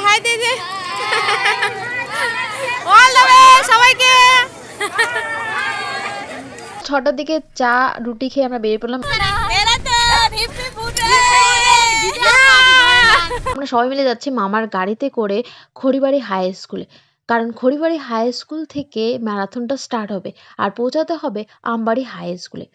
High দিদি all the way সবাইকে। 6টার দিকে চা রুটি খেয়ে আমরা বেরিয়ে পড়লাম। আমরা সবাই মিলে যাচ্ছি মামার গাড়িতে করে খড়িবাড়ি হাই স্কুলে, কারণ খড়িবাড়ি হাই স্কুল থেকে ম্যারাথনটা স্টার্ট হবে আর পৌঁছাতে হবে আমবাড়ি হাই স্কুলে।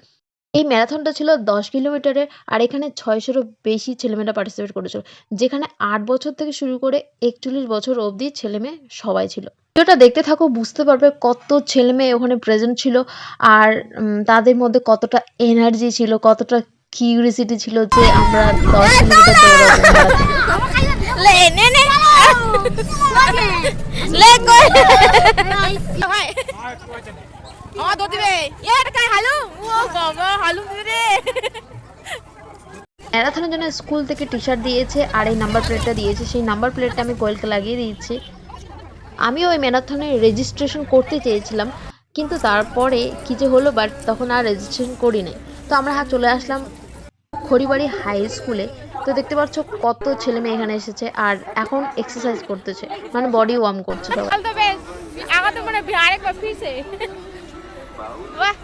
এই ম্যারাথনটা ছিল 10 কিলোমিটারের, আর এখানে 600-এরও বেশি ছেলেমেয়েরা পার্টিসিপেট করেছিল, যেখানে 8 বছর থেকে শুরু করে 41 বছর অবধি ছেলেমেয়ে সবাই ছিল। ভিডিওটা দেখতে থাকো, বুঝতে পারবে কত ছেলেমেয়ে ওখানে প্রেজেন্ট ছিল আর তাদের মধ্যে কতটা এনার্জি ছিল, কতটা কিউরিয়াসিটি ছিল যে আমরা 10 কিলোমিটার দৌড়াবো। লে নে নে লে কই ভাই ও দো দিবে এটা কাই হালু ও বাবা হালু রে। ম্যারাথনের জন্য স্কুল থেকে টি শার্ট দিয়েছে আর এই নাম্বার প্লেটটা দিয়েছে, সেই নাম্বার প্লেটটা আমি কোয়েলকে লাগিয়ে দিয়েছি। আমিও ওই ম্যারাথনে রেজিস্ট্রেশন করতে চেয়েছিলাম, কিন্তু তারপরে কি যে হলো, বাট তখন আর রেজিস্ট্রেশন করি নাই। তো আমরা চলে আসলাম খড়িবাড়ি হাই স্কুলে। তো দেখতে পাচ্ছ কত ছেলে মেয়ে এখানে এসেছে আর এখন এক্সারসাইজ করতেছে, মানে বডি ওয়ার্ম করছে সবাই। অল দ্য বেস্ট আগা তো মানে আরেকবার ফিরছে বাহ।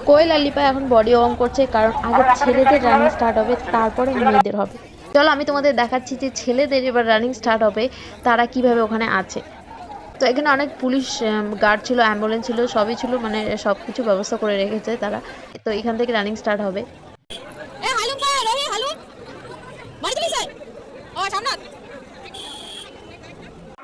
কোয়েল আর লিপা এখন বডি ওয়ার্ম করছে, কারণ আগে ছেলেদের রানিং স্টার্ট হবে, তারপরে মেয়েদের হবে। চলো আমি তোমাদের দেখাচ্ছি যে ছেলেদের এবার রানিং স্টার্ট হবে তারা কিভাবে ওখানে আছে। তো এখানে অনেক পুলিশ গার্ড ছিল, অ্যাম্বুলেন্স ছিল, সবই ছিল, মানে সব কিছু ব্যবস্থা করে রেখেছে তারা। তো এখান থেকে রানিং স্টার্ট হবে। এ হালু কই রে হালু মারি দিলি সাই ও সামনে।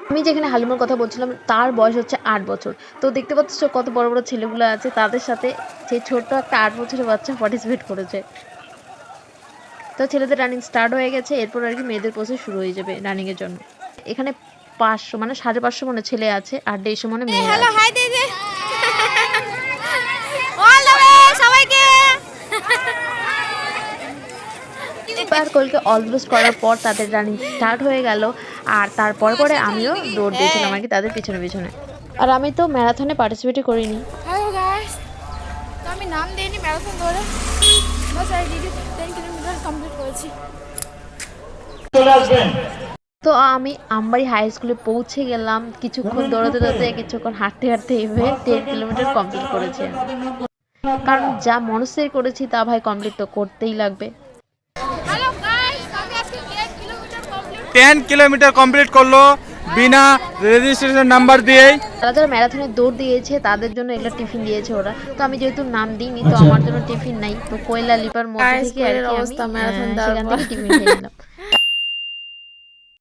আমি যেখানে হালিমার কথা বলছিলাম তার বয়স হচ্ছে 8 বছর। তো দেখতে পাচ্ছ কত বড় বড় ছেলেগুলো আছে, তাদের সাথে সেই ছোট্ট একটা 8 বছরের বাচ্চা পার্টিসিপেট করেছে। তো ছেলেদের রানিং স্টার্ট হয়ে গেছে, এরপর আর কি মেয়েদের প্রসেস শুরু হয়ে যাবে রানিং এর জন্য। এখানে 500 মানে 550 মনে ছেলে আছে আর 150 মনে মেয়ে আছে। হ্যালো হাই দিদি অল দ্য ওয়ে সবাইকে। আর কোলকে অল দ্য বেস্ট করার পর তাদের রানিং স্টার্ট হয়ে গেল, আর তারপর পরে আমিও দৌড় দিয়েছিলাম আর কি তাদের পিছনে পিছনে। আর আমি তো ম্যারাথনে পার্টিসিপেটই করিনি। হ্যালো গাইস, তো আমি নাম দিইনি ম্যারাথন দৌড়ে, bus I did 10 kilometre complete করেছি। তো আমি আমবাড়ি হাই স্কুলে পৌঁছে গেলাম, কিছুক্ষণ দৌড়াতে দৌড়াতে, কিছুক্ষণ হাঁটতে হাঁটতে এভাবে 10 কিলোমিটার কমপ্লিট করেছি। কারণ যা মনস্থির করেছি তা ভাই কমপ্লিট তো করতেই লাগবে। হ্যালো গাইস, আমি আজকে 10 কিলোমিটার কমপ্লিট করলো বিনা রেজিস্ট্রেশন নাম্বার দিয়েই। যারা যারা ম্যারাথনে দৌড় দিয়েছে তাদের জন্য এগুলো টিফিন দিয়েছে ওরা। তো আমি যেহেতু নাম দিইনি, তো আমার জন্য টিফিন নাই, তো কোয়েলা লিপার মধ্যে থেকে আর কি আমি সেখান থেকে টিফিন খেয়ে নিলাম।